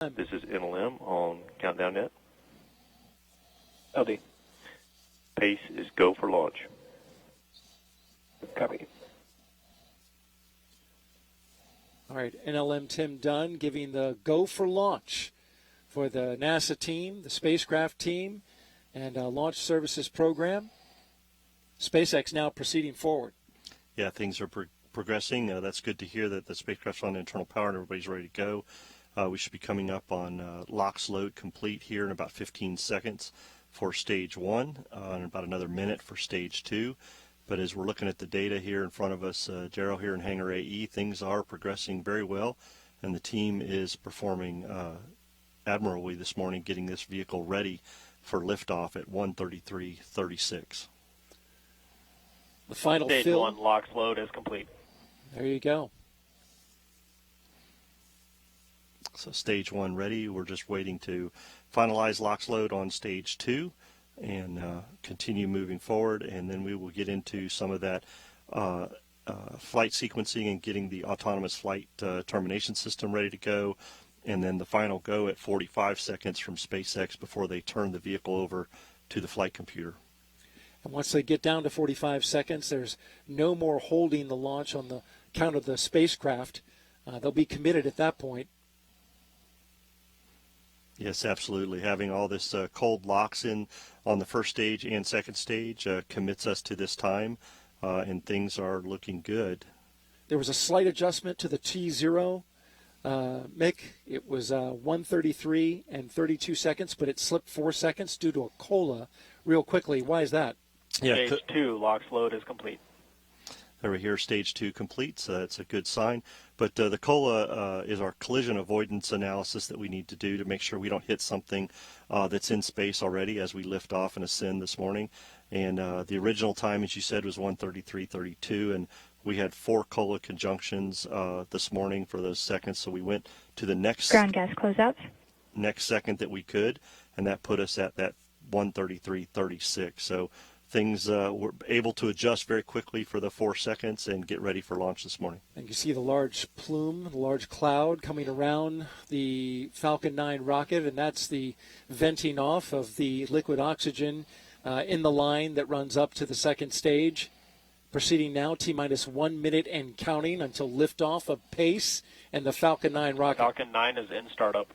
This is NLM on Countdown Net. LD. Pace is go for launch. Copy. All right, NLM Tim Dunn giving the go for launch for the NASA team, the spacecraft team, and launch services program. SpaceX now proceeding forward. Yeah, things are progressing. That's good to hear that the spacecraft's on internal power and everybody's ready to go. We should be coming up on LOX load complete here in about 15 seconds for stage 1 and about another minute for stage 2. But as we're looking at the data here in front of us, Gerald here in Hangar AE, things are progressing very well, and the team is performing admirably this morning, getting this vehicle ready for liftoff at 1:33:36. The final Stage fill. 1 LOX load is complete. There you go. So stage 1 ready. We're just waiting to finalize LOX load on stage 2 and continue moving forward, and then we will get into some of that flight sequencing and getting the autonomous flight termination system ready to go, and then the final go at 45 seconds from SpaceX before they turn the vehicle over to the flight computer. And once they get down to 45 seconds, there's no more holding the launch on the count of the spacecraft. They'll be committed at that point. Yes, absolutely. Having all this cold LOX in on the first stage and second stage commits us to this time, and things are looking good. There was a slight adjustment to the T0, Mick. It was 1:33 and 32 seconds, but it slipped 4 seconds due to a COLA real quickly. Why is that? Yeah, Stage 2 LOX load is complete. Over here, stage 2 complete, so that's a good sign. But the COLA is our collision avoidance analysis that we need to do to make sure we don't hit something that's in space already as we lift off and ascend this morning. And the original time, as you said, was 1:33:32, and we had 4 COLA conjunctions this morning for those seconds, so we went to the next ground gas closeouts. Next second that we could, and that put us at that 1:33:36. So things were able to adjust very quickly for the 4 seconds and get ready for launch this morning. And you see the large plume, the large cloud coming around the Falcon 9 rocket, and that's the venting off of the liquid oxygen in the line that runs up to the second stage. Proceeding now, T-minus 1 minute and counting until liftoff of Pace and the Falcon 9 rocket. Falcon 9 is in startup.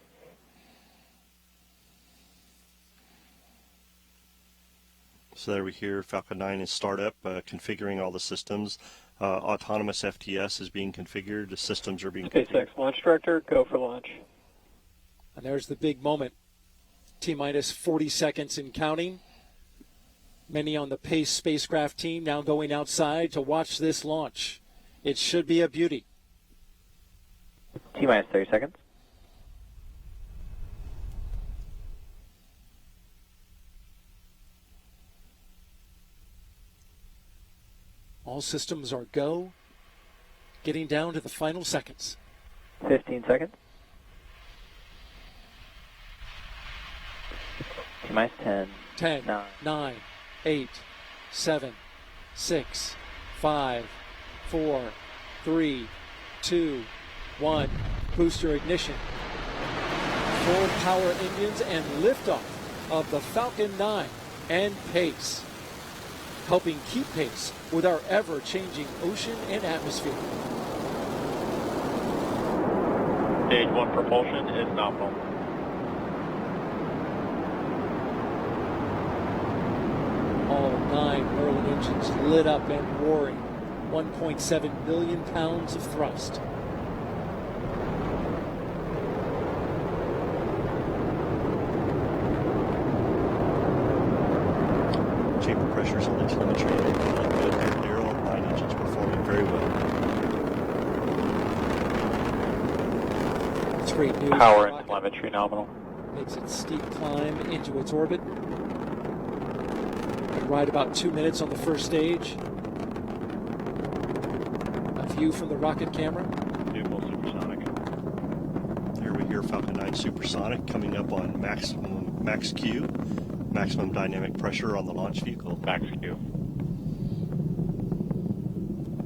So there we hear Falcon 9 is startup, configuring all the systems. Autonomous FTS is being configured. The systems are being configured. SpaceX launch director, go for launch. And there's the big moment. T-minus 40 seconds and counting. Many on the Pace spacecraft team now going outside to watch this launch. It should be a beauty. T-minus 30 seconds. All systems are go. Getting down to the final seconds. 15 seconds. T-minus 10. 10, 9, 8, 7, 6, 5, 4, 3, 2, 1. Booster ignition. Full power engines and liftoff of the Falcon 9 and Pace, helping keep pace with our ever-changing ocean and atmosphere. Stage 1 propulsion is nominal. All 9 Merlin engines lit up and roaring. 1.7 million pounds of thrust. Chamber pressures and the telemetry are feeling good there, Daryl. 9 engines performing very well. It's great news. Power The and rocket telemetry nominal. makes its steep climb into its orbit. And ride about 2 minutes on the first stage. A view from the rocket camera. Dual supersonic. Here we hear Falcon 9 supersonic coming up on max Q, maximum dynamic pressure on the launch vehicle. Max Q.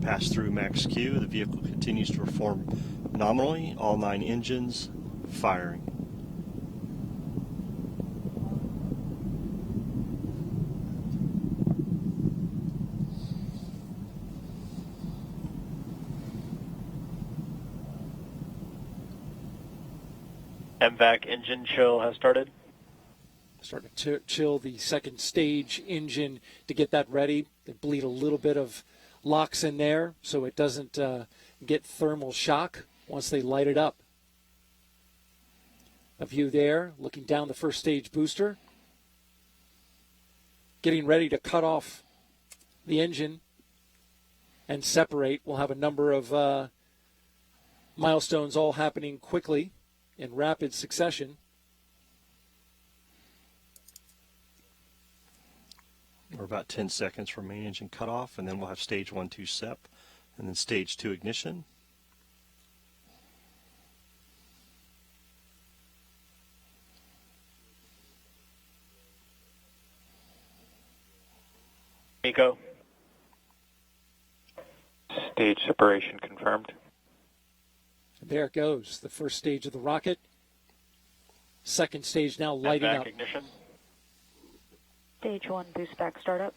Pass through max Q. The vehicle continues to perform nominally. All 9 engines firing. MVAC engine chill has started. Starting to chill the second stage engine to get that ready. They bleed a little bit of LOX in there so it doesn't get thermal shock once they light it up. A view there, looking down the first stage booster. Getting ready to cut off the engine and separate. We'll have a number of milestones all happening quickly in rapid succession. We're about 10 seconds from main engine cutoff, and then we'll have stage 1, 2 SEP, and then stage 2 ignition. Nico. Stage separation confirmed. And there it goes, the first stage of the rocket. Second stage now lighting MVAC up. ignition. Stage 1 boost back startup.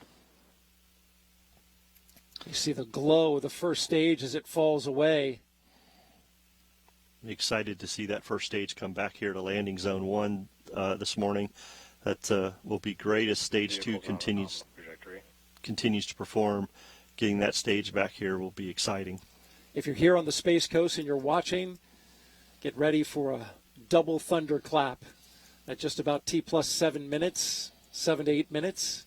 You see the glow of the first stage as it falls away. Excited to see that first stage come back here to landing zone 1 this morning. That will be great as stage 2 continues to perform. Getting that stage back here will be exciting. If you're here on the Space Coast and you're watching, get ready for a double thunderclap at just about T plus 7 minutes, 7 to 8 minutes.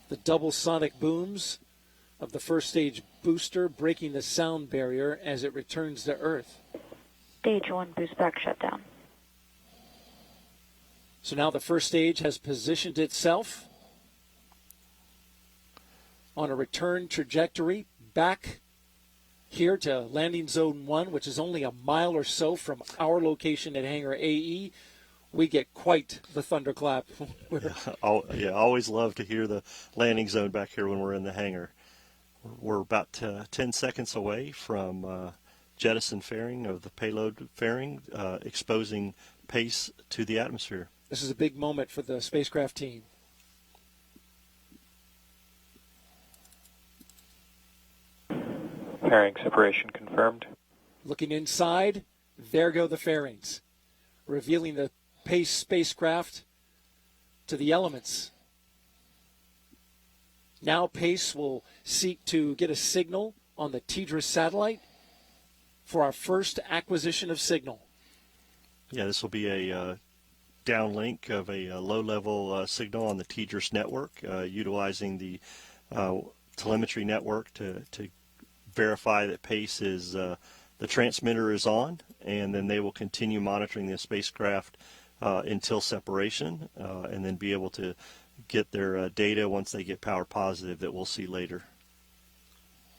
The double sonic booms of the first stage booster breaking the sound barrier as it returns to Earth. Stage 1 boost back shutdown. So now the first stage has positioned itself on a return trajectory back here to landing zone 1, which is only a mile or so from our location at Hangar AE. We get quite the thunderclap. Always love to hear the landing zone back here when we're in the hangar. We're about 10 seconds away from jettison fairing of the payload fairing, exposing PACE to the atmosphere. This is a big moment for the spacecraft team. Fairing separation confirmed. Looking inside, there go the fairings, revealing the PACE spacecraft to the elements. Now PACE will seek to get a signal on the TDRS satellite for our first acquisition of signal. Yeah, this will be a downlink of a low-level signal on the TDRS network, utilizing the telemetry network to verify that PACE is the transmitter is on, and then they will continue monitoring the spacecraft until separation, and then be able to get their data once they get power positive that we'll see later.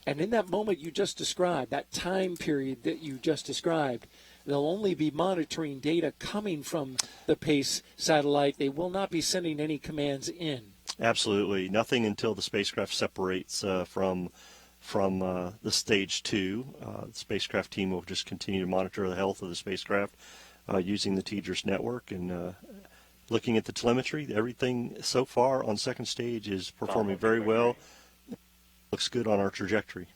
And in that moment you just described, that time period that you just described, they'll only be monitoring data coming from the PACE satellite. They will not be sending any commands in. Absolutely. Nothing until the spacecraft separates from the stage 2. The spacecraft team will just continue to monitor the health of the spacecraft using the TDRS network and looking at the telemetry. Everything so far on second stage is performing very well. Looks good on our trajectory.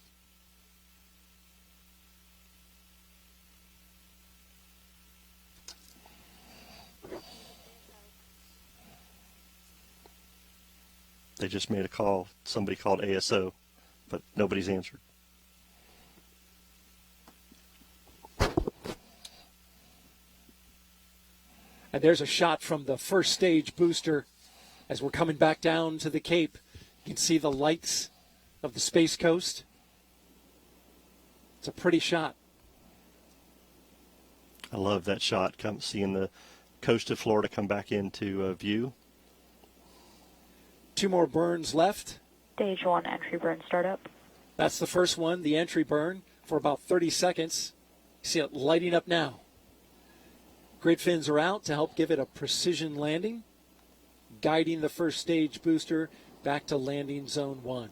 They just made a call. Somebody called ASO, but nobody's answered. And there's a shot from the first stage booster as we're coming back down to the Cape. You can see the lights of the Space Coast. It's a pretty shot. I love that shot. Seeing the coast of Florida come back into view. 2 more burns left. Stage 1 entry burn startup. That's the first one, the entry burn, for about 30 seconds. You see it lighting up now. Grid fins are out to help give it a precision landing, guiding the first stage booster back to landing zone 1.